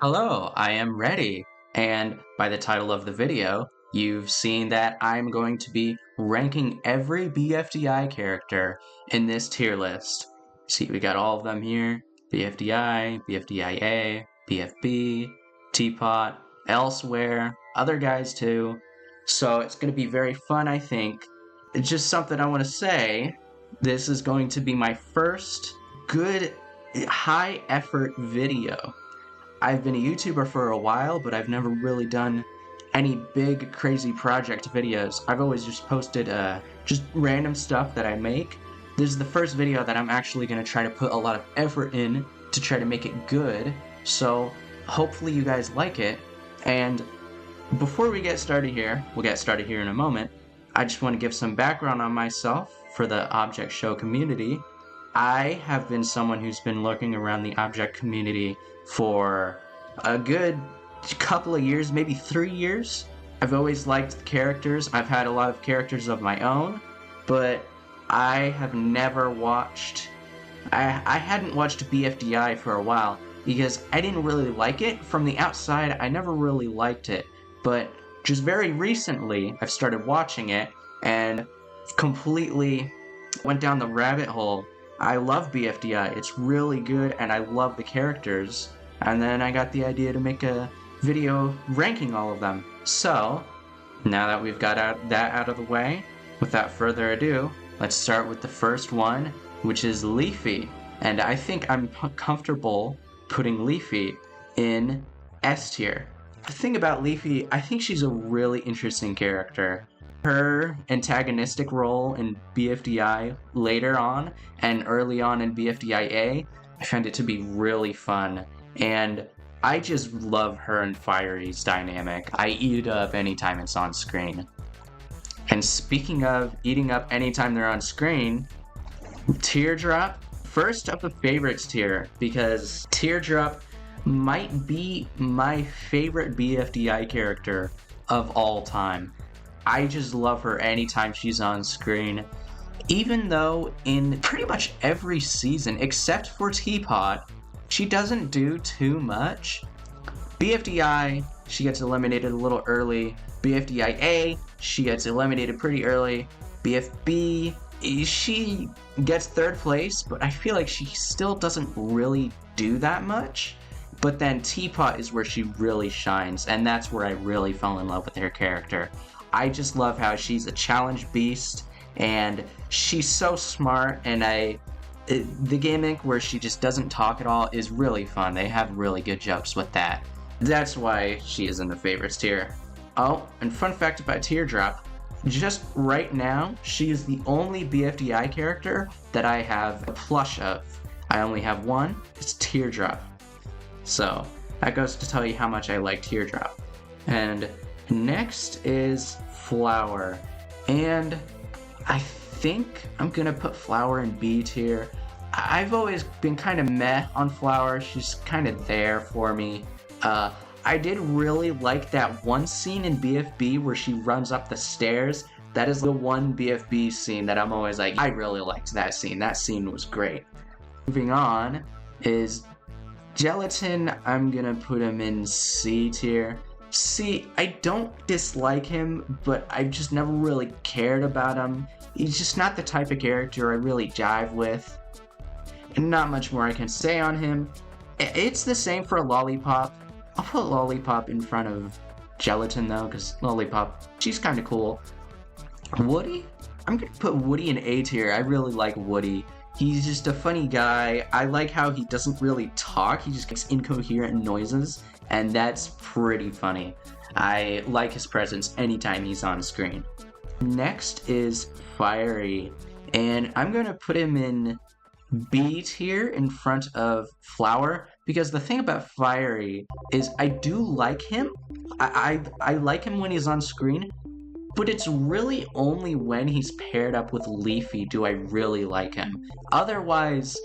Hello, I am ready. And by the title of the video, you've seen that I'm going to be ranking every BFDI character in this tier list. See, we got all of them here. BFDI, BFDIA, BFB, Teapot, Elsewhere, other guys too. So it's going to be very fun, I think. It's just something I want to say. This is going to be my first good, high effort video. I've been a YouTuber for a while, but I've never really done any big, crazy project videos. I've always just posted just random stuff that I make. This is the first video that I'm actually going to try to put a lot of effort in to try to make it good, so hopefully you guys like it. And before we get started here, we'll get started here in a moment, I just want to give some background on myself for the Object Show community. I have been someone who's been lurking around the object community for a good couple of years, maybe 3 years. I've always liked the characters. I've had a lot of characters of my own, but I have never watched... I hadn't watched BFDI for a while because I didn't really like it. From the outside, I never really liked it, but just very recently, I've started watching it and completely went down the rabbit hole. I love BFDI, it's really good, and I love the characters. And then I got the idea to make a video ranking all of them. So, now that we've got that out of the way, without further ado, let's start with the first one, which is Leafy. And I think I'm comfortable putting Leafy in S tier. The thing about Leafy, I think she's a really interesting character. Her antagonistic role in BFDI later on and early on in BFDIA, I found it to be really fun. And I just love her and Fiery's dynamic. I eat it up anytime it's on screen. And speaking of eating up anytime they're on screen, Teardrop, first up the favorites tier, because Teardrop might be my favorite BFDI character of all time. I just love her anytime she's on screen. Even though in pretty much every season, except for Teapot, she doesn't do too much. BFDI, she gets eliminated a little early. BFDIA, she gets eliminated pretty early. BFB, she gets third place, but I feel like she still doesn't really do that much. But then Teapot is where she really shines, and that's where I really fell in love with her character. I just love how she's a challenge beast, and she's so smart, and the gimmick where she just doesn't talk at all is really fun. They have really good jokes with that. That's why she is in the favorites tier. Oh, and fun fact about Teardrop, just right now, she is the only BFDI character that I have a plush of. I only have one, it's Teardrop. So, that goes to tell you how much I like Teardrop. And next is Flower, and I think I'm gonna put Flower in B tier. I've always been kind of meh on Flower, she's kind of there for me. I did really like that one scene in BFB where she runs up the stairs. That is the one BFB scene that I'm always like, I really liked that scene. That scene was great. Moving on is Gelatin. I'm gonna put him in C tier. See, I don't dislike him, but I've just never really cared about him. He's just not the type of character I really jive with. And not much more I can say on him. It's the same for Lollipop. I'll put Lollipop in front of Gelatin though, because Lollipop, she's kind of cool. Woody? I'm gonna put Woody in A tier. I really like Woody. He's just a funny guy. I like how he doesn't really talk, he just makes incoherent noises, and that's pretty funny. I like his presence anytime he's on screen. Next is Fiery, and I'm gonna put him in B tier in front of Flower, because the thing about Fiery is I do like him. I like him when he's on screen, but it's really only when he's paired up with Leafy do I really like him. Otherwise,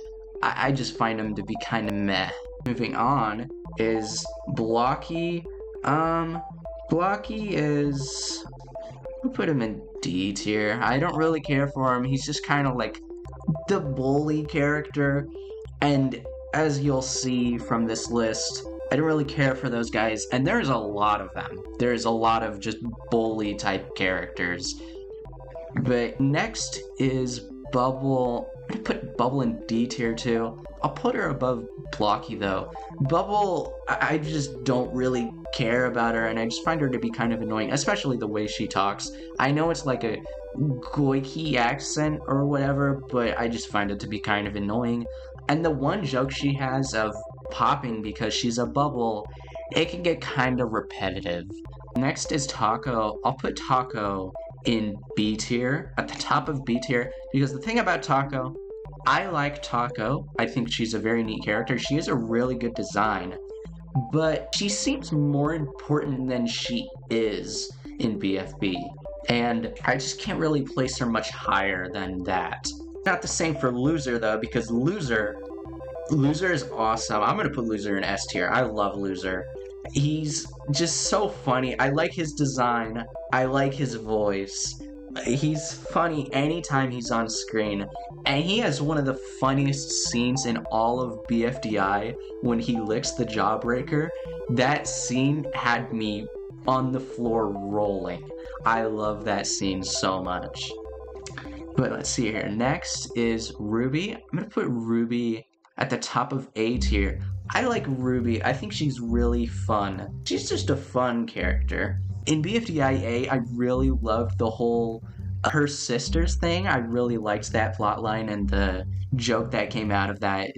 I just find him to be kind of meh. Moving on is Blocky. Blocky is... we'll put him in D tier. I don't really care for him. He's just kind of like the bully character, and as you'll see from this list, I don't really care for those guys, and there's a lot of them. There's a lot of just bully type characters. But next is Bubble. I'm gonna put Bubble in D tier too. I'll put her above Blocky though. Bubble, I just don't really care about her, and I just find her to be kind of annoying, especially the way she talks. I know it's like a Goiki accent or whatever, but I just find it to be kind of annoying. And the one joke she has of popping because she's a bubble, it can get kind of repetitive. Next is Taco. I'll put Taco in B tier, at the top of B tier, because the thing about Taco, I like Taco. I think she's a very neat character. She has a really good design, but she seems more important than she is in BFB, and I just can't really place her much higher than that. Not the same for Loser though, because Loser is awesome. I'm gonna put Loser in S tier. I love Loser. He's just so funny. I like his design. I like his voice. He's funny anytime he's on screen. And he has one of the funniest scenes in all of BFDI when he licks the Jawbreaker. That scene had me on the floor rolling. I love that scene so much. But let's see here. Next is Ruby. I'm gonna put Ruby at the top of A tier. I like Ruby. I think she's really fun. She's just a fun character. In BFDIA, I really loved the whole her sisters thing. I really liked that plotline and the joke that came out of that.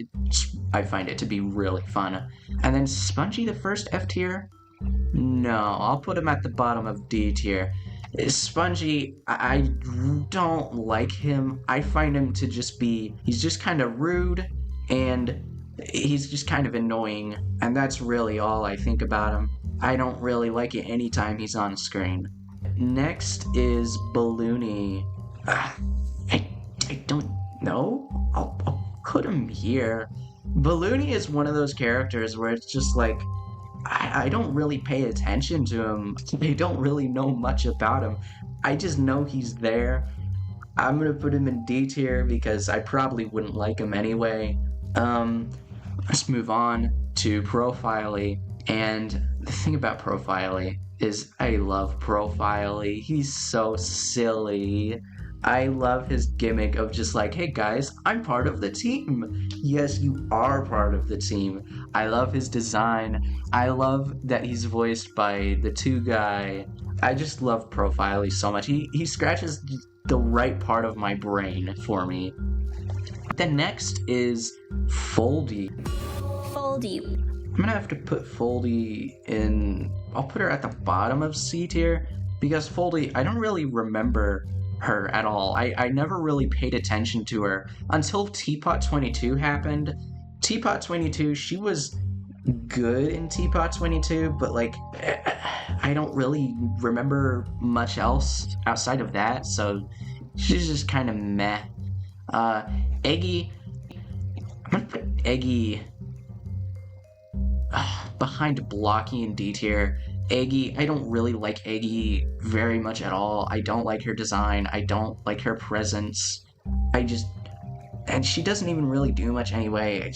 I find it to be really fun. And then Spongy, the first F tier? No, I'll put him at the bottom of D tier. Spongy, I don't like him. I find him to just be, he's just kind of rude, and he's just kind of annoying, and that's really all I think about him. I don't really like it anytime he's on screen. Next is Balloony. I don't know. I'll put him here. Balloony is one of those characters where it's just like, I don't really pay attention to him. I don't really know much about him. I just know he's there. I'm gonna put him in D tier because I probably wouldn't like him anyway. Let's move on to Profiley. And the thing about Profiley is I love Profiley. He's so silly. I love his gimmick of just like, hey guys, I'm part of the team. Yes, you are part of the team. I love his design. I love that he's voiced by the 2 guy. I just love Profiley so much. He scratches the right part of my brain for me. The next is Foldy. I'm gonna have to put Foldy in, I'll put her at the bottom of C tier, because Foldy, I don't really remember her at all. I never really paid attention to her until Teapot 22 happened. Teapot 22, she was good in Teapot 22, but like, I don't really remember much else outside of that, so she's just kind of meh. Eggy, I'm gonna put Eggy behind Blocky in D tier. Eggy, I don't really like Eggy very much at all. I don't like her design. I don't like her presence. And she doesn't even really do much anyway.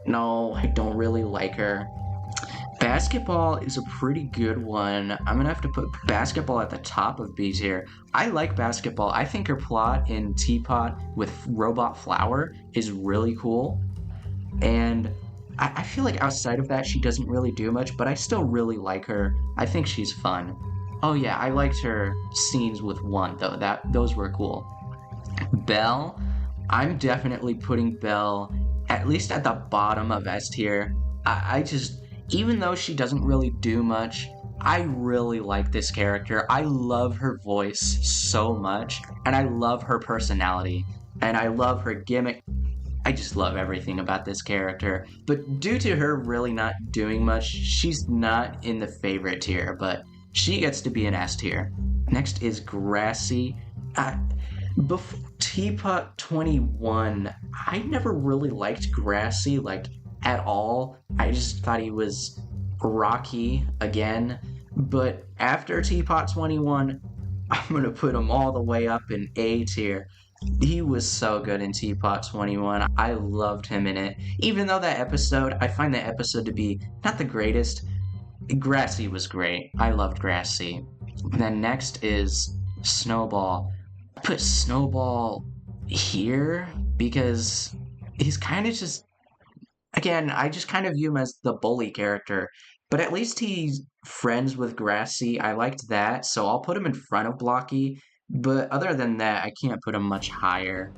No, I don't really like her. Basketball is a pretty good one. I'm gonna have to put Basketball at the top of B tier. I like Basketball. I think her plot in Teapot with Robot Flower is really cool. And I feel like outside of that, she doesn't really do much, but I still really like her. I think she's fun. Oh yeah, I liked her scenes with 1, though. Those were cool. Belle, I'm definitely putting Belle at least at the bottom of S tier. I just, even though she doesn't really do much, I really like this character. I love her voice so much, and I love her personality, and I love her gimmick. I just love everything about this character. But due to her really not doing much, she's not in the favorite tier, but she gets to be an S tier. Next is Grassy. Before Teapot 21, I never really liked Grassy, like, at all. I just thought he was rocky again. But after Teapot 21, I'm gonna put him all the way up in A tier. He was so good in Teapot 21. I loved him in it. Even though that episode, I find that episode to be not the greatest. Grassy was great. I loved Grassy. And then next is Snowball. I put Snowball here because he's kind of just, again, I just kind of view him as the bully character. But at least he's friends with Grassy. I liked that, so I'll put him in front of Blocky. But other than that, I can't put him much higher.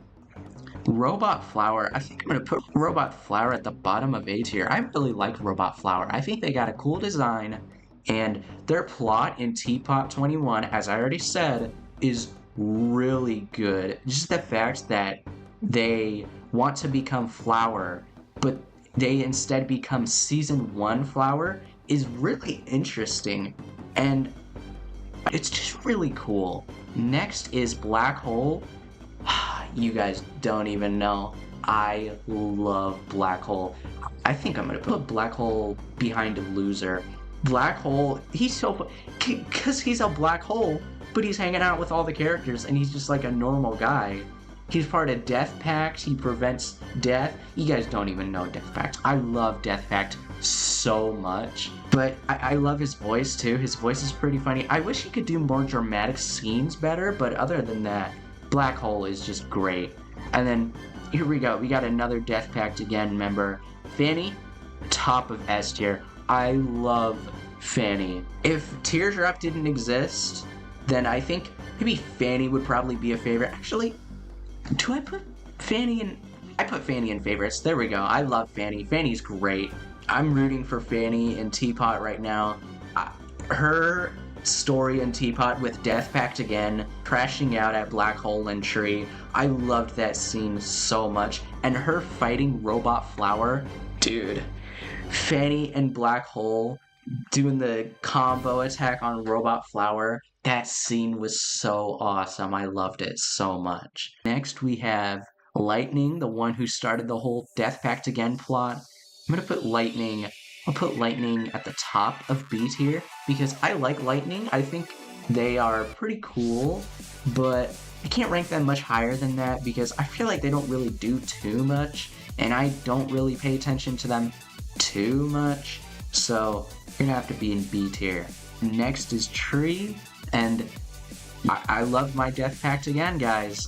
Robot Flower. I think I'm going to put Robot Flower at the bottom of A tier. I really like Robot Flower. I think they got a cool design, and their plot in Teapot 21, as I already said, is really good. Just the fact that they want to become Flower, but they instead become Season 1 Flower is really interesting, and it's just really cool. Next is Black Hole. You guys don't even know. I love Black Hole. I think I'm gonna put Black Hole behind Loser. Black Hole, he's so because he's a black hole, but he's hanging out with all the characters and he's just like a normal guy. He's part of Death Pact. He prevents death. You guys don't even know Death Pact. I love Death Pact so much. But I love his voice too. His voice is pretty funny. I wish he could do more dramatic scenes better, but other than that, Black Hole is just great. And then, here we go. We got another Death Pact again member. Fanny, top of S tier. I love Fanny. If Teardrop didn't exist, then I think maybe Fanny would probably be a favorite. Actually, do I put Fanny in? I put Fanny in favorites. There we go. I love Fanny. Fanny's great. I'm rooting for Fanny in Teapot right now. Her story in Teapot with Death Pact again, crashing out at Black Hole and Tree. I loved that scene so much. And her fighting Robot Flower. Dude, Fanny and Black Hole doing the combo attack on Robot Flower. That scene was so awesome. I loved it so much. Next we have Lightning, the one who started the whole Death Pact again plot. I'm gonna put Lightning. I'll put Lightning at the top of B tier because I like Lightning. I think they are pretty cool, but I can't rank them much higher than that because I feel like they don't really do too much, and I don't really pay attention to them too much. So you're gonna have to be in B tier. Next is Tree, and I love my Death Pact again, guys.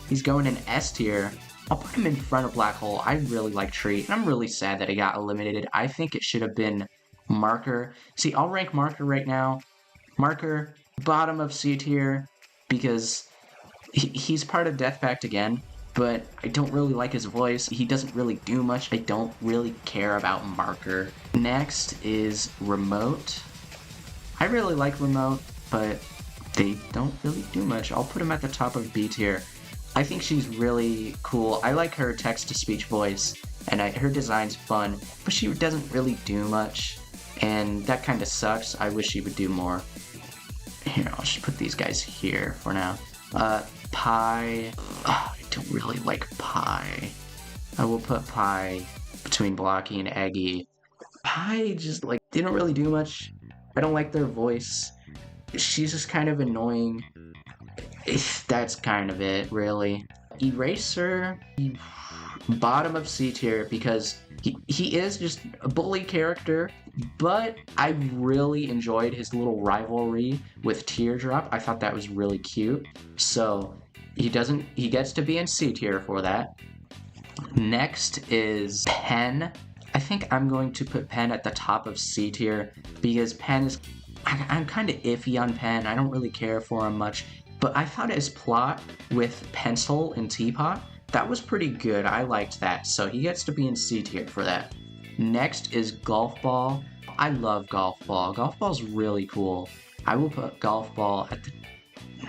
He's going in S tier. I'll put him in front of Black Hole. I really like Tree, and I'm really sad that he got eliminated. I think it should have been Marker. See, I'll rank Marker right now. Marker, bottom of C tier, because he's part of Death Pact again, but I don't really like his voice. He doesn't really do much. I don't really care about Marker. Next is Remote. I really like Remote, but they don't really do much. I'll put him at the top of B tier. I think she's really cool. I like her text-to-speech voice, and her design's fun, but she doesn't really do much, and that kind of sucks. I wish she would do more. Here, I'll just put these guys here for now. Pie. I don't really like Pie. I will put Pie between Blocky and Eggy. Pie just, like, they don't really do much. I don't like their voice. She's just kind of annoying. That's kind of it, really. Eraser, bottom of C tier because he is just a bully character, but I really enjoyed his little rivalry with Teardrop. I thought that was really cute. So he gets to be in C tier for that. Next is Pen. I think I'm going to put Pen at the top of C tier because Pen is, I'm kind of iffy on Pen. I don't really care for him much. But I thought his plot with Pencil and Teapot, that was pretty good. I liked that, so he gets to be in C tier for that. Next is Golf Ball. I love Golf Ball. Golf Ball's really cool. I will put Golf Ball at the...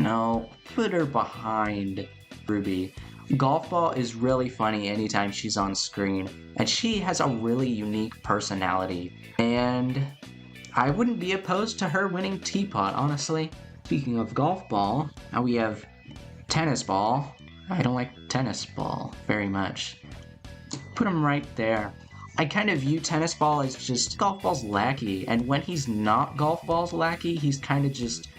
No, put her behind Ruby. Golf Ball is really funny anytime she's on screen, and she has a really unique personality. And I wouldn't be opposed to her winning Teapot, honestly. Speaking of Golf Ball, now we have Tennis Ball. I don't like Tennis Ball very much. Put him right there. I kind of view Tennis Ball as just Golf Ball's lackey, and when he's not Golf Ball's lackey, he's kind of just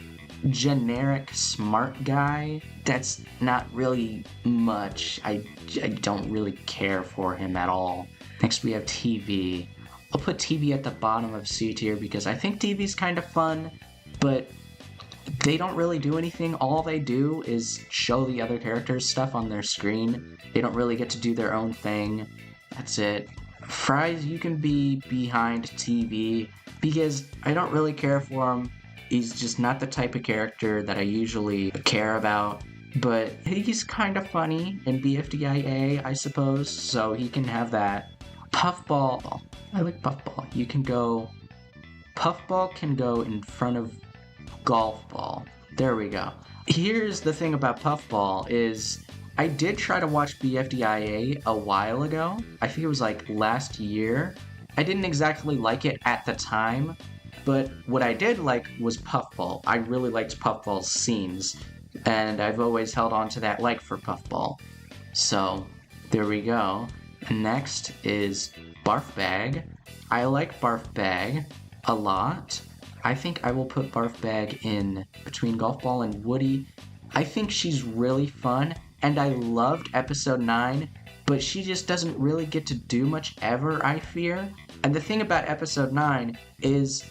generic smart guy. That's not really much. I don't really care for him at all. Next we have TV. I'll put TV at the bottom of C tier because I think TV's kind of fun, but they don't really do anything. All they do is show the other characters stuff on their screen. They don't really get to do their own thing. That's it. Fries, you can be behind TV because I don't really care for him. He's just not the type of character that I usually care about, but he's kind of funny in BFDI, I suppose, so he can have that. Puffball. I like Puffball. You can go... Puffball can go in front of Golf Ball. There we go. Here's the thing about Puffball is I did try to watch BFDIA a while ago. I think it was like last year. I didn't exactly like it at the time, but what I did like was Puffball. I really liked Puffball's scenes, and I've always held on to that like for Puffball. So, there we go. Next is Barf Bag. I like Barf Bag a lot. I think I will put Barf Bag in between Golf Ball and Woody. I think she's really fun, and I loved episode 9, but she just doesn't really get to do much ever, I fear. And the thing about episode 9 is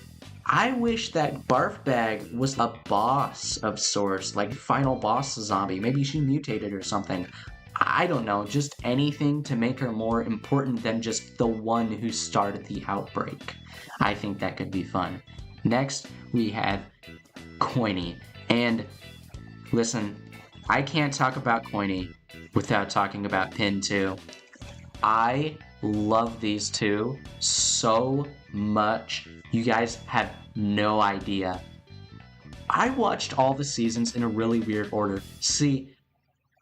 I wish that Barf Bag was a boss of sorts, like final boss zombie. Maybe she mutated or something. I don't know, just anything to make her more important than just the one who started the outbreak. I think that could be fun. Next, we have Coiny. And listen, I can't talk about Coiny without talking about Pin 2. I love these two so much. You guys have no idea. I watched all the seasons in a really weird order. See,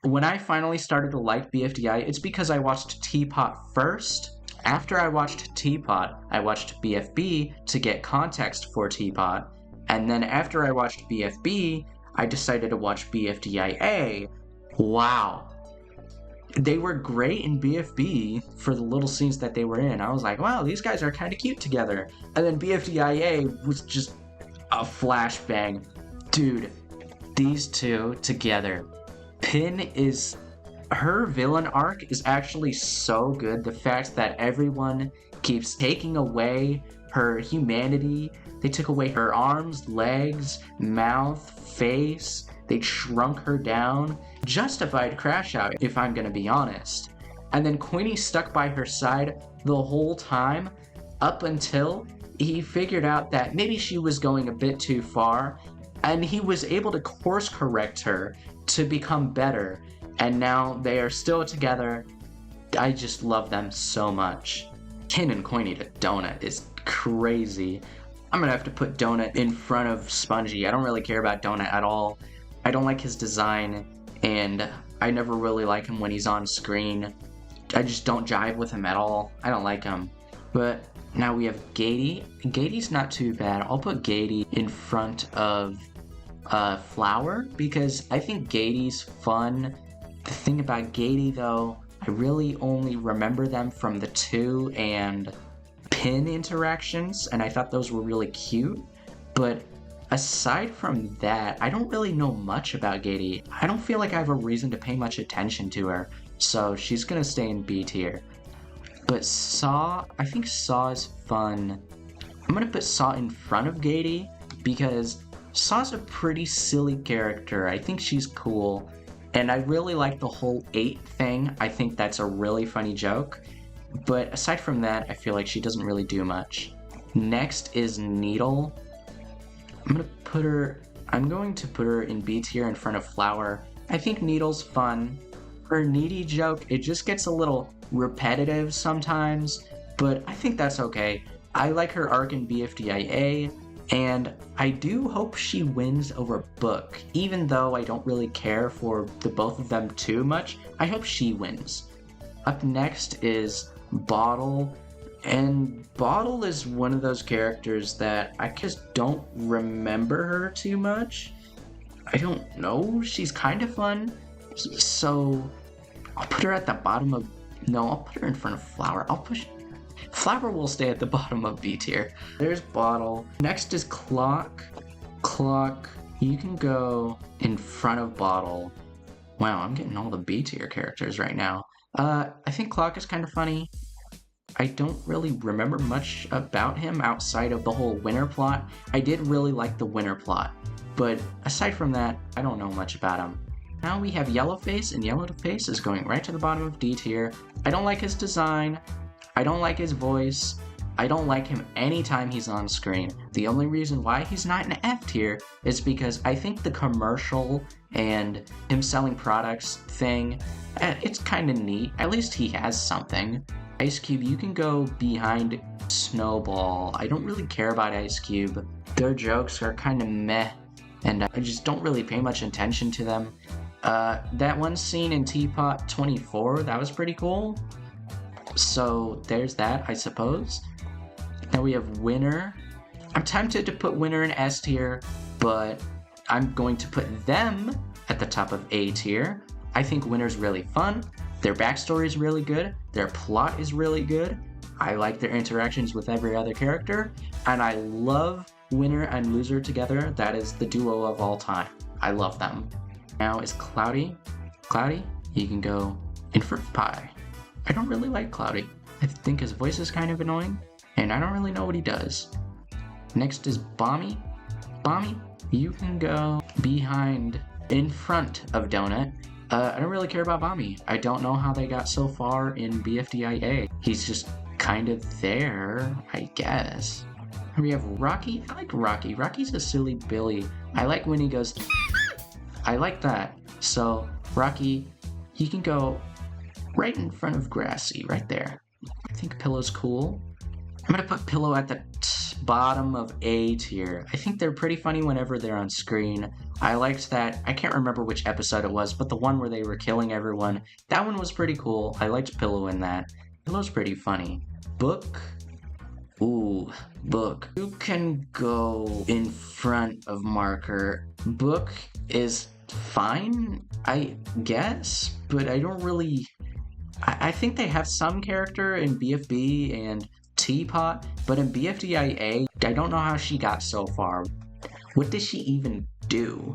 when I finally started to like BFDI, it's because I watched Teapot first. After I watched Teapot, I watched BFB to get context for Teapot, and then after I watched BFB, I decided to watch BFDIA. Wow. They were great in BFB for the little scenes that they were in. I was like, wow, these guys are kind of cute together. And then BFDIA was just a flashbang. Dude, these two together. Pin is... Her villain arc is actually so good. The fact that everyone keeps taking away her humanity. They took away her arms, legs, mouth, face. They shrunk her down. Justified Crash Out, if I'm gonna be honest. And then Queenie stuck by her side the whole time up until he figured out that maybe she was going a bit too far, and he was able to course correct her to become better. And now they are still together. I just love them so much. Kin and Coiny to Donut is crazy. I'm gonna have to put Donut in front of Spongy. I don't really care about Donut at all. I don't like his design, and I never really like him when he's on screen. I just don't jive with him at all. I don't like him. But now we have Gatey. Gatey's not too bad. I'll put Gatey in front of Flower because I think Gatey's fun. The thing about Gatey, though, I really only remember them from the 2 and Pin interactions, and I thought those were really cute. But aside from that, I don't really know much about Gatey. I don't feel like I have a reason to pay much attention to her, so she's gonna stay in B tier. But Saw, I think Saw is fun. I'm gonna put Saw in front of Gatey because Saw's a pretty silly character. I think she's cool. And I really like the whole 8 thing. I think that's a really funny joke. But aside from that, I feel like she doesn't really do much. Next is Needle. I'm going to put her in B tier in front of Flower. I think Needle's fun. Her needy joke, it just gets a little repetitive sometimes, but I think that's okay. I like her arc in BFDIA. And I do hope she wins over Book. Even though I don't really care for the both of them too much, I hope she wins. Up next is Bottle. And Bottle is one of those characters that I just don't remember her too much. I don't know, she's kind of fun. So I'll put her at the bottom of... No, I'll put her in front of Flower. Flower will stay at the bottom of B tier. There's Bottle. Next is Clock. Clock. you can go in front of Bottle. Wow, I'm getting all the B tier characters right now. I think Clock is kind of funny. I don't really remember much about him outside of the whole winter plot. I did really like the winter plot, but aside from that, I don't know much about him. Now we have Yellowface, and Yellowface is going right to the bottom of D tier. I don't like his design. I don't like his voice. I don't like him anytime he's on screen. The only reason why he's not in F tier is because I think the commercial and him selling products thing, it's kind of neat. At least he has something. Ice Cube, you can go behind Snowball. I don't really care about Ice Cube. Their jokes are kind of meh, and I just don't really pay much attention to them. That one scene in Teapot 24, that was pretty cool. So there's that, I suppose. Now we have Winner. I'm tempted to put Winner in S tier, but I'm going to put them at the top of A tier. I think Winner's really fun. Their backstory is really good. Their plot is really good. I like their interactions with every other character. And I love Winner and Loser together. That is the duo of all time. I love them. Now is Cloudy. Cloudy, you can go in for Pie. I don't really like Cloudy. I think his voice is kind of annoying, and I don't really know what he does. Next is Bommy. Bommy, you can go behind, in front of Donut. I don't really care about Bommy. I don't know how they got so far in BFDIA. He's just kind of there, I guess. And we have Rocky. I like Rocky. Rocky's a silly Billy. I like when he goes, I like that. So, Rocky, he can go right in front of Grassy, right there. I think Pillow's cool. I'm gonna put Pillow at the bottom of A tier. I think they're pretty funny whenever they're on screen. I liked that. I can't remember which episode it was, but the one where they were killing everyone, that one was pretty cool. I liked Pillow in that. Pillow's pretty funny. Book. Ooh, Book. You can go in front of Marker. Book is fine, I guess, but I don't really... I think they have some character in BFB and Teapot, but in BFDIA, I don't know how she got so far. What does she even do?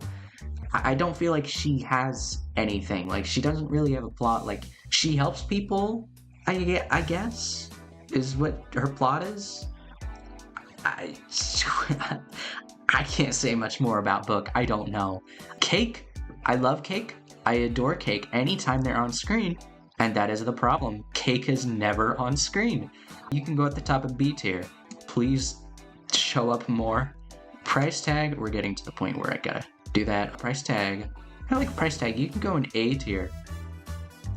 I don't feel like she has anything. Like, she doesn't really have a plot. Like, she helps people, I guess, is what her plot is. I can't say much more about Book. I don't know. Cake, I love Cake. I adore Cake anytime they're on screen. And that is the problem. Cake is never on screen. You can go at the top of B tier. Please show up more. Price Tag, we're getting to the point where I gotta do that. Price Tag, I like Price Tag. You can go in A tier.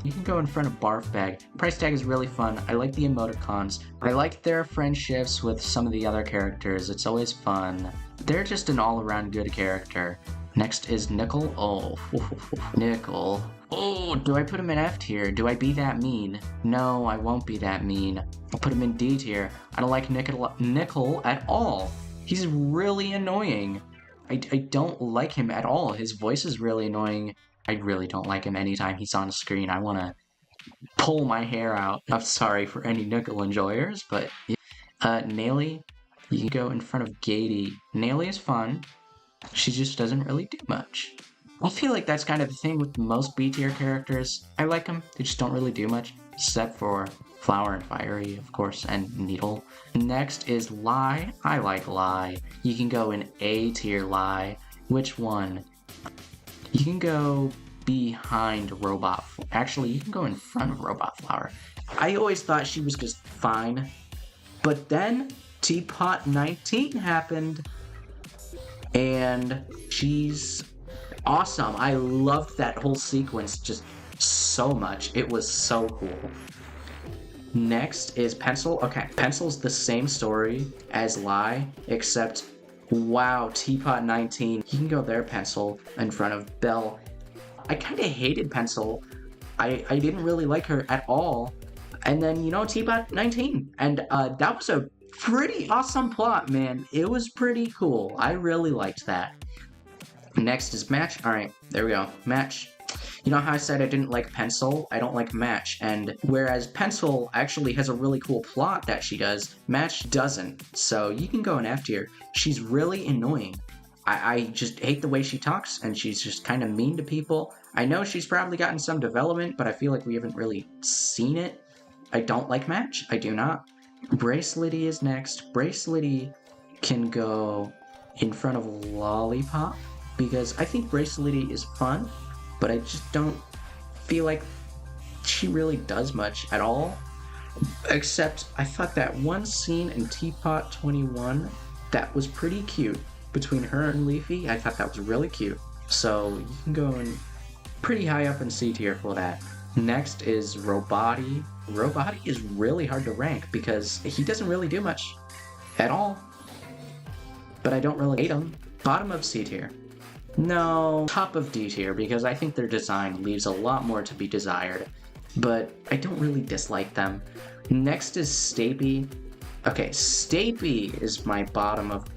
You can go in front of Barf Bag. Price Tag is really fun. I like the emoticons. I like their friendships with some of the other characters. It's always fun. They're just an all-around good character. Next is Nickel. Oh, Nickel. Oh, do I put him in F tier? Do I be that mean? No, I won't be that mean. I'll put him in D tier. I don't like Nickel at all. He's really annoying. I don't like him at all. His voice is really annoying. I really don't like him anytime he's on screen. I want to pull my hair out. I'm sorry for any Nickel enjoyers, but... Naily, you can go in front of Gady. Naily is fun. She just doesn't really do much. I feel like that's kind of the thing with most B tier characters. I like them, they just don't really do much, except for Flower and Fiery, of course, and Needle. Next is Lie. I like Lie. You can go in A tier Lie. Which one? You can go behind Robot. Actually, you can go in front of Robot Flower. I always thought she was just fine. But then Teapot 19 happened. And she's awesome. I loved that whole sequence just so much. It was so cool. Next is Pencil. Okay, Pencil's the same story as Lie, except, wow, Teapot 19. You can go there, Pencil, in front of Belle. I kind of hated Pencil. I didn't really like her at all. And then, you know, Teapot 19. And that was a pretty awesome plot, man. It was pretty cool. I really liked that. Next is Match. Alright, there we go. Match. You know how I said I didn't like Pencil? I don't like Match. And whereas Pencil actually has a really cool plot that she does, Match doesn't. So you can go in F tier. She's really annoying. I just hate the way she talks, and she's just kind of mean to people. I know she's probably gotten some development, but I feel like we haven't really seen it. I don't like Match. I do not. Bracelety is next. Bracelety can go in front of Lollipop because I think Bracelety is fun, but I just don't feel like she really does much at all. Except I thought that one scene in Teapot 21 that was pretty cute between her and Leafy. I thought that was really cute. So you can go in pretty high up in C tier for that. Next is Roboti. Roboti is really hard to rank because he doesn't really do much at all. But I don't really hate him. Bottom of C tier. No, top of D tier because I think their design leaves a lot more to be desired. But I don't really dislike them. Next is Stapy. Okay, Stapy is my bottom of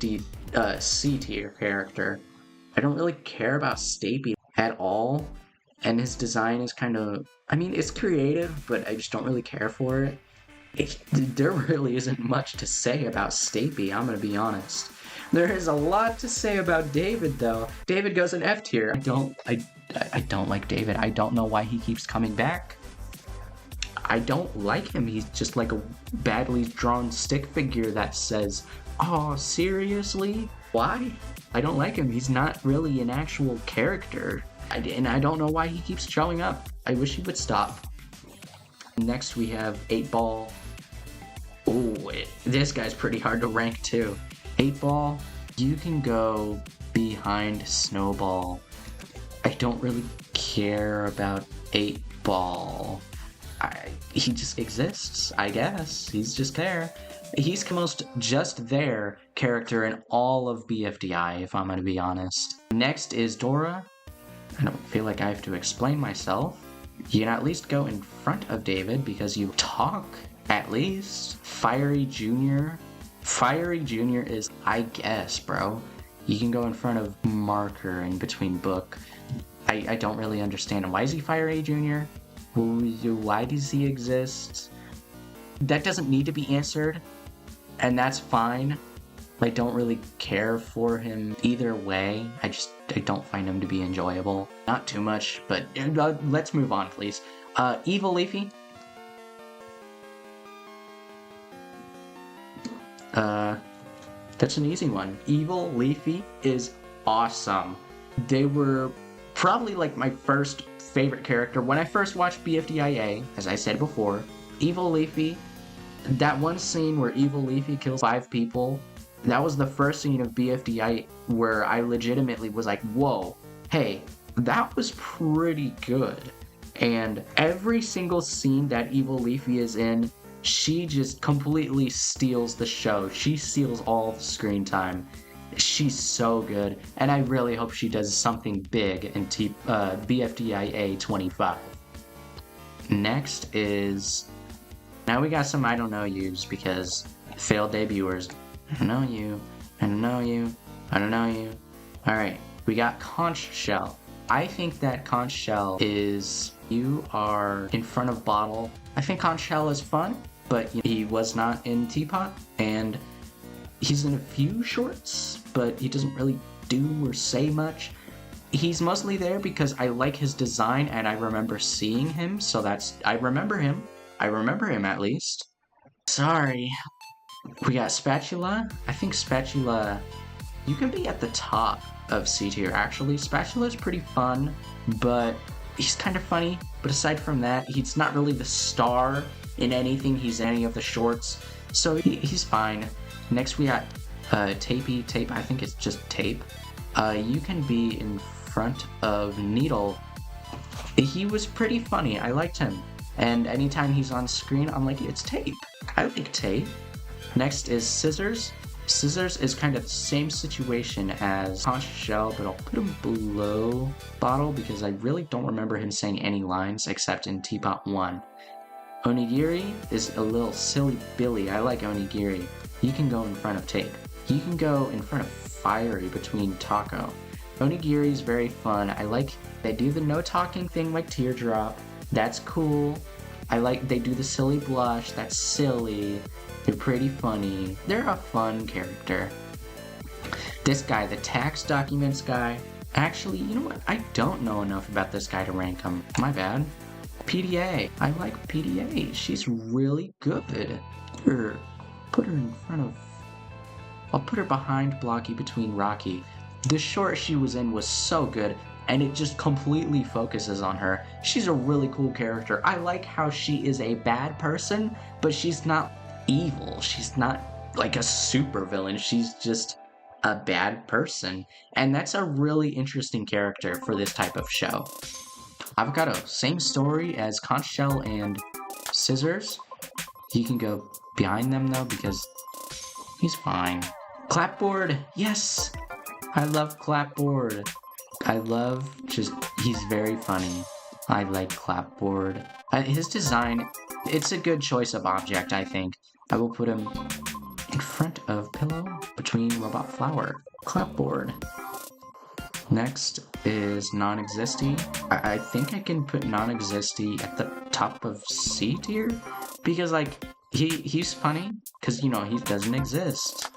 C tier character. I don't really care about Stapy at all, and his design is kind of, I mean, it's creative, but I just don't really care for it. There really isn't much to say about Stapy, I'm gonna be honest. There is a lot to say about David, though. David goes in F tier. I don't like David. I don't know why he keeps coming back. I don't like him. He's just like a badly drawn stick figure that says, "Oh, seriously? Why?" I don't like him. He's not really an actual character. And I don't know why he keeps showing up. I wish he would stop. Next we have 8-Ball. Oh, this guy's pretty hard to rank too. 8-Ball, you can go behind Snowball. I don't really care about 8-Ball. He just exists, I guess. He's just there. He's the most just there character in all of BFDI, if I'm gonna be honest. Next is Dora. I don't feel like I have to explain myself. You can at least go in front of David because you talk, at least. Fiery Jr. Fiery Jr. is, I guess, bro. You can go in front of Marker in between Book. I don't really understand. Why is he Fiery Jr.? Why does he exist? That doesn't need to be answered, and that's fine. I don't really care for him either way. I don't find him to be enjoyable. Not too much, but let's move on, please. Evil Leafy. That's an easy one. Evil Leafy is awesome. They were probably like my first favorite character when I first watched BFDIA, as I said before. Evil Leafy, that one scene where Evil Leafy kills 5 people, that was the first scene of BFDI where I legitimately was like, whoa, hey, that was pretty good. And every single scene that Evil Leafy is in, she just completely steals the show. She steals all the screen time. She's so good, and I really hope she does something big in BFDIA 25. Next is... Now we got some I don't know yous because failed debuters. I don't know you. I don't know you. I don't know you. Alright, we got Conch Shell. I think that Conch Shell is... You are in front of Bottle. I think Conch Shell is fun, but he was not in Teapot, and he's in a few shorts, but he doesn't really do or say much. He's mostly there because I like his design and I remember seeing him, so I remember him. I remember him at least. Sorry. We got Spatula. I think Spatula, you can be at the top of C tier actually. Spatula's pretty fun, but he's kind of funny. But aside from that, he's not really the star in anything. He's in any of the shorts, so he's fine. Next we got Tapey. Tape, I think it's just Tape. You can be in front of Needle. He was pretty funny. I liked him. And anytime he's on screen, I'm like, it's Tape. I like Tape. Next is Scissors. Scissors is kind of the same situation as Conch Shell, but I'll put him below Bottle because I really don't remember him saying any lines except in Teapot 1. Onigiri is a little silly Billy. I like Onigiri. You can go in front of Tape. You can go in front of Fiery between Taco. Onigiri is very fun. I like they do the no talking thing like Teardrop. That's cool. I like they do the silly blush. That's silly. They're pretty funny. They're a fun character. This guy, the tax documents guy. Actually, you know what? I don't know enough about this guy to rank him. My bad. PDA. I like PDA. She's really good. Put her in front of... I'll put her behind Blocky between Rocky. The short she was in was so good, and it just completely focuses on her. She's a really cool character. I like how she is a bad person, but she's not evil. She's not like a super villain. She's just a bad person. And that's a really interesting character for this type of show. Avocado, same story as Conch Shell and Scissors. He can go behind them though because he's fine. Clapboard, yes! I love Clapboard. He's very funny. I like Clapboard. His design, it's a good choice of object, I think. I will put him in front of Pillow, between Robot Flower. Clapboard. Next is Non-Existy. I think I can put Non-Existy at the top of C tier, because like, he's funny, because, you know, he doesn't exist.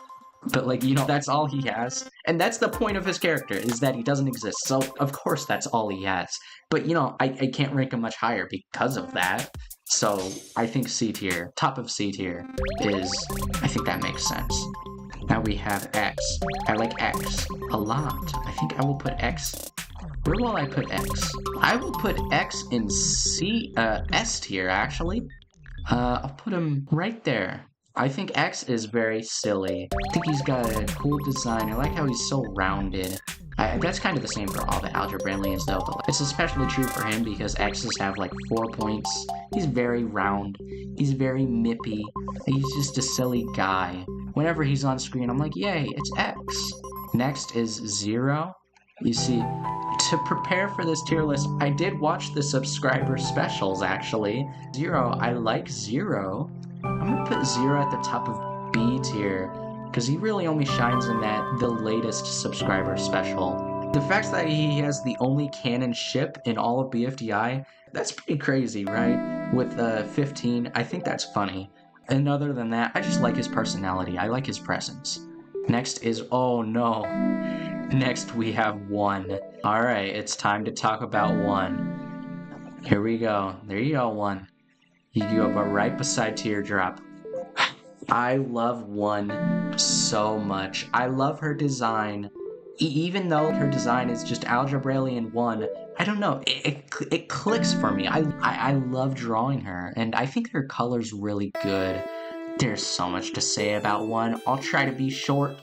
But like, you know, that's all he has. And that's the point of his character, is that he doesn't exist. So, of course, that's all he has. But, you know, I can't rank him much higher because of that. So, I think C tier, top of C tier, I think that makes sense. Now we have X. I like X a lot. I think I will put X. Where will I put X? I will put X in S tier, actually. I'll put him right there. I think X is very silly. I think he's got a cool design. I like how he's so rounded. That's kind of the same for all the Algebralians though, but it's especially true for him because X's have like 4 points. He's very round. He's very nippy. He's just a silly guy. Whenever he's on screen, I'm like, yay, it's X. Next is Zero. You see, to prepare for this tier list, I did watch the subscriber specials actually. Zero, I like Zero. I'm gonna put Zero at the top of B tier, because he really only shines in the latest subscriber special. The fact that he has the only canon ship in all of BFDI, that's pretty crazy, right? With 15, I think that's funny. And other than that, I just like his personality. I like his presence. Next is, oh no. Next we have One. Alright, it's time to talk about One. Here we go. There you go, One. You go right beside Teardrop. I love One so much. I love her design. Even though her design is just Algebralian One, I don't know, it clicks for me. I love drawing her, and I think her color's really good. There's so much to say about One. I'll try to be short.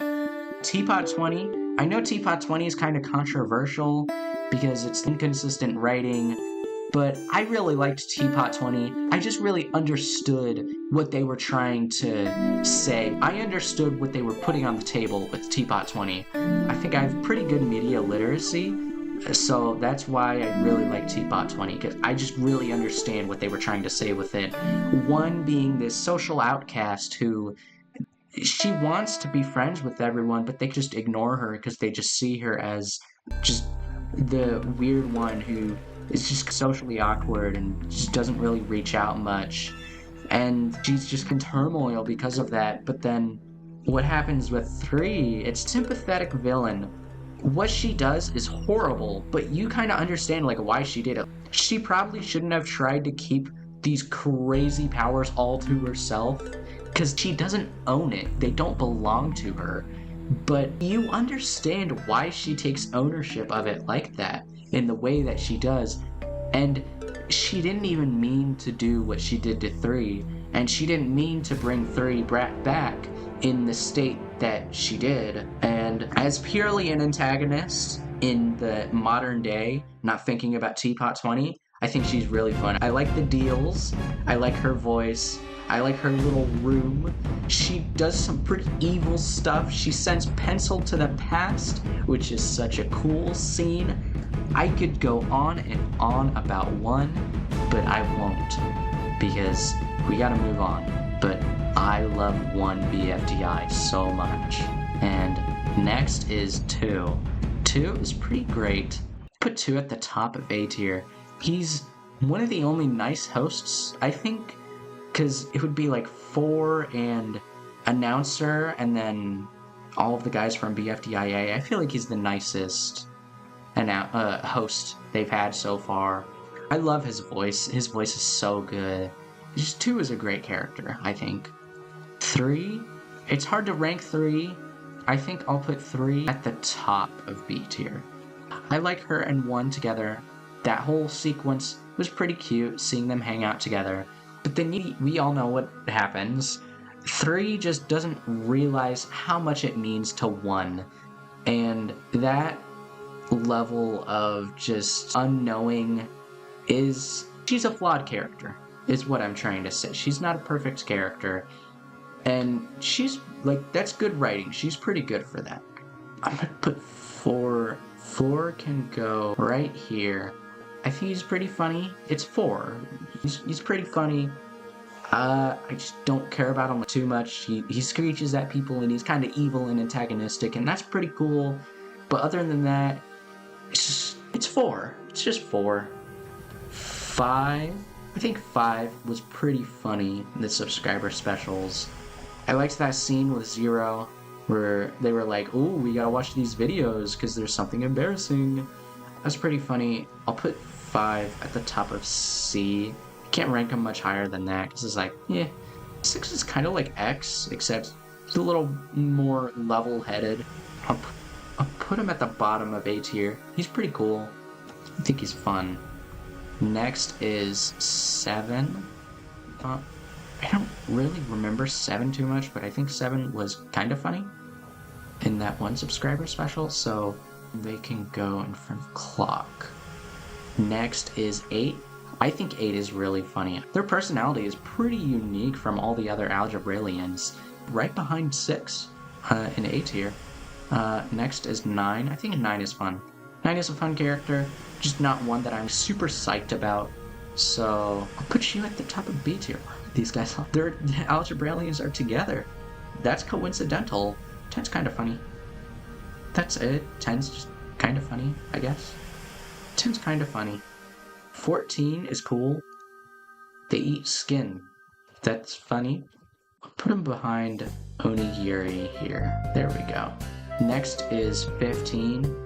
Teapot 20. I know Teapot 20 is kind of controversial because it's inconsistent writing, but I really liked Teapot 20. I just really understood what they were trying to say. I understood what they were putting on the table with Teapot 20. I think I have pretty good media literacy, so that's why I really like Teapot 20, because I just really understand what they were trying to say with it. One being this social outcast who... she wants to be friends with everyone, but they just ignore her because they just see her as just the weird one who is just socially awkward and just doesn't really reach out much. And she's just in turmoil because of that. But then what happens with 3, it's sympathetic villain. What she does is horrible, but you kind of understand like why she did it. She probably shouldn't have tried to keep these crazy powers all to herself, because she doesn't own it. They don't belong to her. But you understand why she takes ownership of it like that, in the way that she does. And she didn't even mean to do what she did to 3, and she didn't mean to bring 3 back in the state that she did. And as purely an antagonist in the modern day, not thinking about Teapot 20, I think she's really fun. I like the deals, I like her voice, I like her little room. She does some pretty evil stuff. She sends Pencil to the past, which is such a cool scene. I could go on and on about One, but I won't, because we gotta move on. But I love One BFDI so much. And next is 2. 2 is pretty great. Put 2 at the top of A tier. He's one of the only nice hosts, I think, because it would be like 4 and announcer, and then all of the guys from BFDIA. I feel like he's the nicest host they've had so far. I love his voice. His voice is so good. Just 2 is a great character, I think. 3, it's hard to rank 3. I think I'll put 3 at the top of B tier. I like her and 1 together. That whole sequence was pretty cute, seeing them hang out together. But then we all know what happens. 3 just doesn't realize how much it means to 1. And that level of just unknowing she's a flawed character, is what I'm trying to say. She's not a perfect character. And she's, like, that's good writing. She's pretty good for that. I'm gonna put 4. 4 can go right here. I think he's pretty funny. It's 4. He's pretty funny. I just don't care about him too much. He screeches at people and he's kind of evil and antagonistic, and that's pretty cool. But other than that, it's 4. It's just 4. 5. I think 5 was pretty funny in the subscriber specials. I liked that scene with Zero where they were like, "Ooh, we gotta watch these videos because there's something embarrassing." That's pretty funny. I'll put 5 at the top of C. Can't rank him much higher than that because it's like, yeah. 6 is kind of like X, except he's a little more level-headed. I'll put him at the bottom of A tier. He's pretty cool. I think he's fun. Next is 7. I don't really remember 7 too much, but I think 7 was kind of funny in that one subscriber special, so they can go in front of Clock. Next is 8. I think 8 is really funny. Their personality is pretty unique from all the other Algebrailians. Right behind 6 in A tier. Next is 9. I think 9 is fun. 9 is a fun character, just not one that I'm super psyched about. So I'll put you at the top of B tier. These guys, the Algebrailians are together. That's coincidental. 10's kind of funny. That's it. 10's just kind of funny, I guess. 10's kind of funny. 14 is cool. They eat skin. That's funny. I'll put them behind Onigiri here. There we go. Next is 15.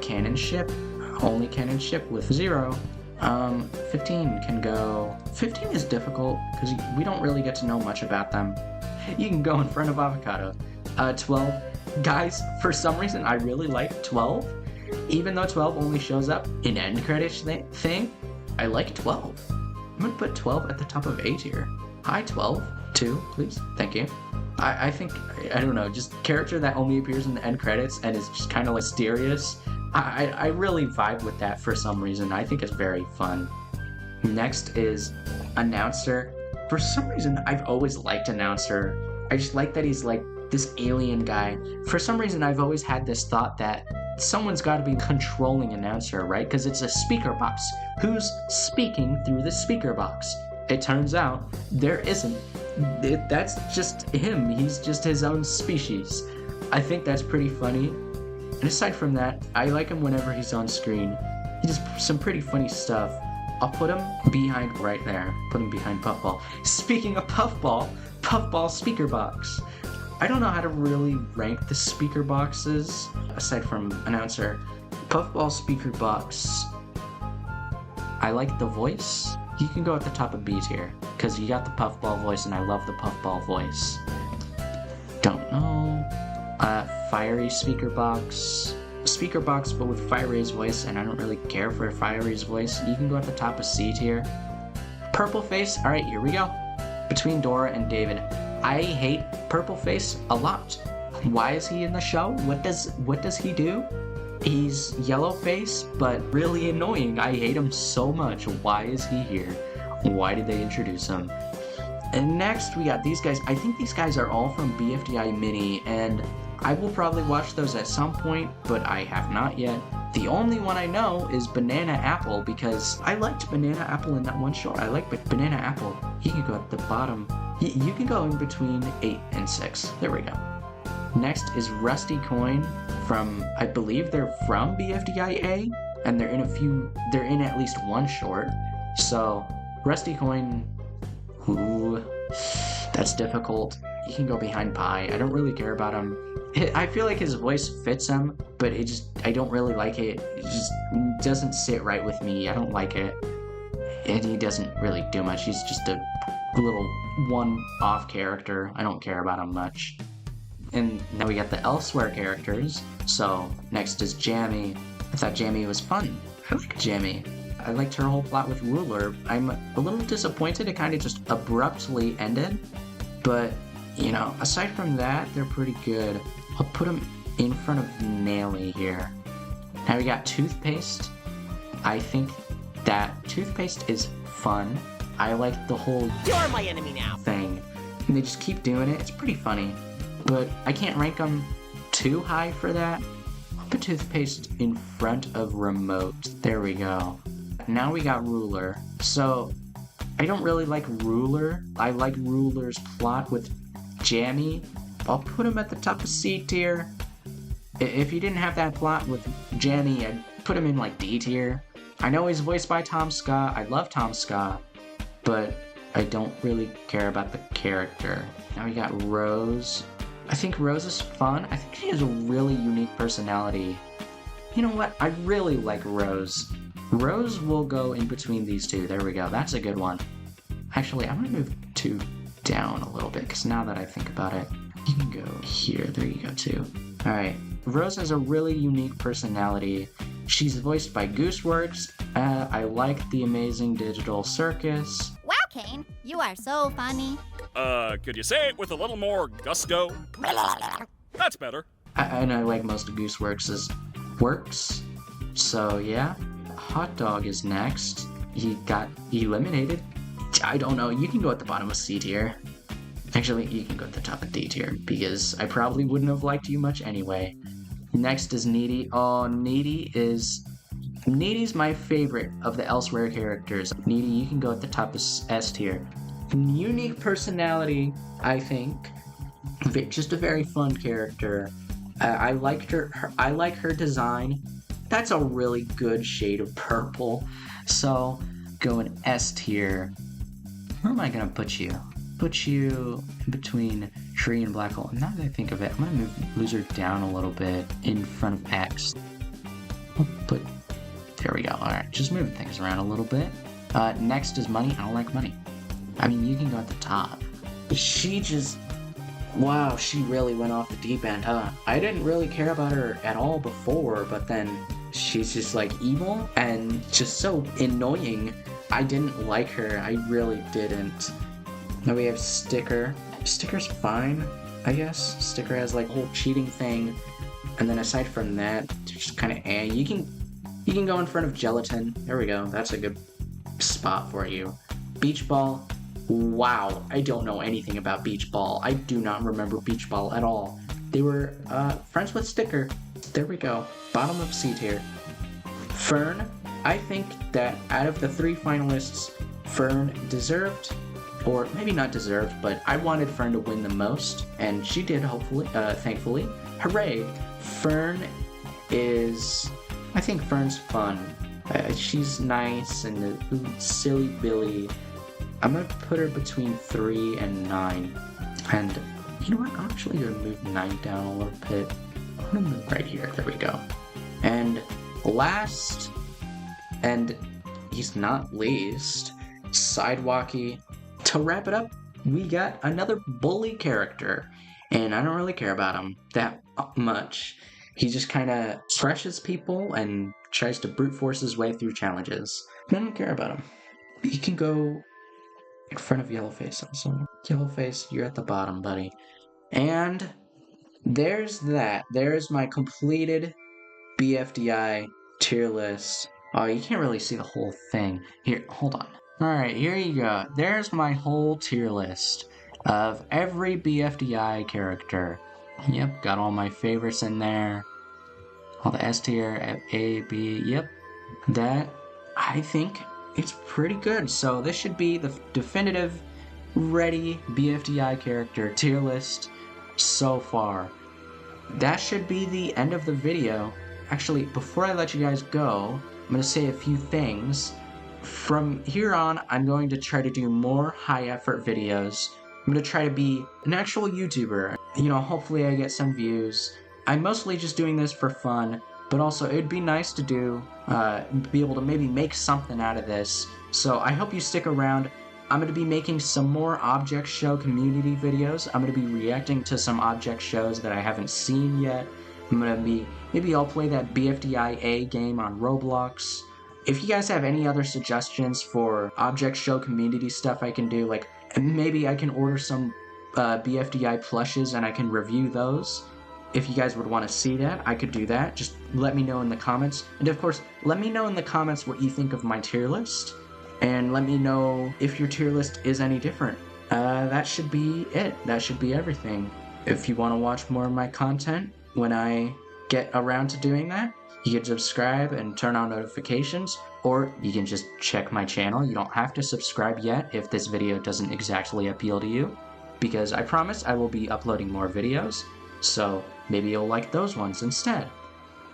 Cannon ship. Only cannon ship with 0. 15 can go... 15 is difficult because we don't really get to know much about them. You can go in front of Avocado. 12. Guys, for some reason I really like 12. Even though 12 only shows up in end credits thing, I like 12. I'm gonna put 12 at the top of A tier. Hi 12. 2, please. Thank you. I think, I don't know, just character that only appears in the end credits and is just kind of mysterious. I really vibe with that for some reason. I think it's very fun. Next is Announcer. For some reason, I've always liked Announcer. I just like that he's like this alien guy. For some reason, I've always had this thought that someone's got to be controlling Announcer, right? Because it's a speaker box. Who's speaking through the speaker box? It turns out there isn't. That's just him. He's just his own species. I think that's pretty funny. And aside from that, I like him whenever he's on screen. He does some pretty funny stuff. I'll put him behind right there. Put him behind Puffball. Speaking of Puffball speaker box. I don't know how to really rank the speaker boxes, aside from Announcer. Puffball speaker box. I like the voice. You can go at the top of B tier, because you got the Puffball voice, and I love the Puffball voice. Don't know. Fiery speaker box. Speaker box, but with Firey's voice, and I don't really care for Firey's voice. You can go at the top of C tier. Purple Face. All right, here we go. Between Dora and David. I hate Purple Face a lot. Why is he in the show? What does he do? He's yellow face, but really annoying. I hate him so much. Why is he here? Why did they introduce him? And next we got these guys. I think these guys are all from BFDI Mini, and I will probably watch those at some point, but I have not yet. The only one I know is Banana Apple, because I liked Banana Apple in that one short. I like Banana Apple. He can go at the bottom. You can go in between 8 and 6. There we go. Next is Rusty Coin from, I believe they're from BFDIA, and they're in at least one short. So, Rusty Coin, ooh, that's difficult. you can go behind Pi. I don't really care about him. I feel like his voice fits him, but I don't really like it. It just doesn't sit right with me. I don't like it. And he doesn't really do much. He's just a little one-off character. I don't care about him much. And now we got the elsewhere characters. So next is Jammy. I thought Jammy was fun. I like Jammy. I liked her whole plot with Ruler. I'm a little disappointed it kind of just abruptly ended. But, you know, aside from that, they're pretty good. I'll put them in front of Nelly here. Now we got Toothpaste. I think that Toothpaste is fun. I like the whole "You're my enemy now" thing. And they just keep doing it. It's pretty funny. But I can't rank them too high for that. I'll put Toothpaste in front of Remote. There we go. Now we got Ruler. So I don't really like Ruler. I like Ruler's plot with Jammy. I'll put him at the top of C tier. If he didn't have that plot with Jammy, I'd put him in like D tier. I know he's voiced by Tom Scott. I love Tom Scott, but I don't really care about the character. Now we got Rose. I think Rose is fun. I think she has a really unique personality. You know what? I really like Rose. Rose will go in between these two. There we go. That's a good one. Actually, I'm going to move 2 down a little bit, because now that I think about it, you can go here. There you go, too. Alright. Rose has a really unique personality. She's voiced by Gooseworks. I like the Amazing Digital Circus. Wow, Kane, you are so funny. Could you say it with a little more gusto? That's better. And I like most of Gooseworks' works. So, yeah. Hot Dog is next. He got eliminated. I don't know. You can go at the bottom of C tier. Actually, you can go at the top of D tier, because I probably wouldn't have liked you much anyway. Next is Needy. Oh, Needy's my favorite of the Elsewhere characters. Needy, you can go at the top of S tier. Unique personality, I think. Just a very fun character. I liked her. I like her design. That's a really good shade of purple. So, go in S tier. Where am I gonna put you? Put you in between Tree and Black Hole. And now that I think of it, I'm gonna move Loser down a little bit in front of X. There we go. Alright, just moving things around a little bit. Next is Money. I don't like Money. I mean, you can go at the top. She just... Wow, she really went off the deep end, huh? I didn't really care about her at all before, but then she's just like evil and just so annoying. I didn't like her. I really didn't. Now we have Sticker. Sticker's fine, I guess. Sticker has like a whole cheating thing. And then aside from that, just kind of You can go in front of Gelatin. There we go. That's a good spot for you. Beach Ball. Wow, I don't know anything about Beach Ball. I do not remember Beach Ball at all. They were friends with Sticker. There we go. Bottom of C tier. Fern. I think that out of the 3 finalists, Fern deserved, or maybe not deserved, but I wanted Fern to win the most, and she did, hopefully, thankfully. Hooray! Fern is... I think Fern's fun. She's nice and silly Billy. I'm gonna put her between 3 and 9. And you know what? I'm actually gonna move 9 down a little bit. I'm gonna move right here. There we go. And last, and he's not least, Sidewalky. To wrap it up, we got another bully character. And I don't really care about him that much. He just kind of crushes people and tries to brute force his way through challenges. I don't care about him. He can go in front of Yellowface also. Yellowface, you're at the bottom, buddy. And there's that. There's my completed BFDI tier list. Oh, you can't really see the whole thing. Here, hold on. Alright, here you go. There's my whole tier list of every BFDI character. Yep, got all my favorites in there. All the S tier, A, B, yep. That, I think, it's pretty good. So this should be the definitive ready BFDI character tier list so far. That should be the end of the video. Actually, before I let you guys go, I'm going to say a few things. From here on, I'm going to try to do more high effort videos. I'm gonna try to be an actual YouTuber. You know, hopefully I get some views. I'm mostly just doing this for fun, but also it'd be nice to be able to maybe make something out of this. So I hope you stick around. I'm going to be making some more object show community videos. I'm going to be reacting to some object shows that I haven't seen yet. Maybe I'll play that BFDI game on Roblox. If you guys have any other suggestions for object show community stuff I can do, like maybe I can order some BFDI plushes and I can review those. If you guys would want to see that, I could do that. Just let me know in the comments. And of course, let me know in the comments what you think of my tier list. And let me know if your tier list is any different. That should be it. That should be everything. If you want to watch more of my content when I get around to doing that, you can subscribe and turn on notifications, or you can just check my channel. You don't have to subscribe yet if this video doesn't exactly appeal to you, because I promise I will be uploading more videos, so maybe you'll like those ones instead.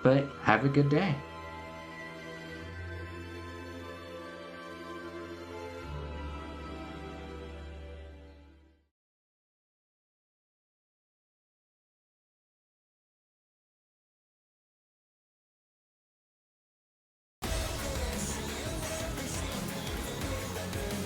But have a good day.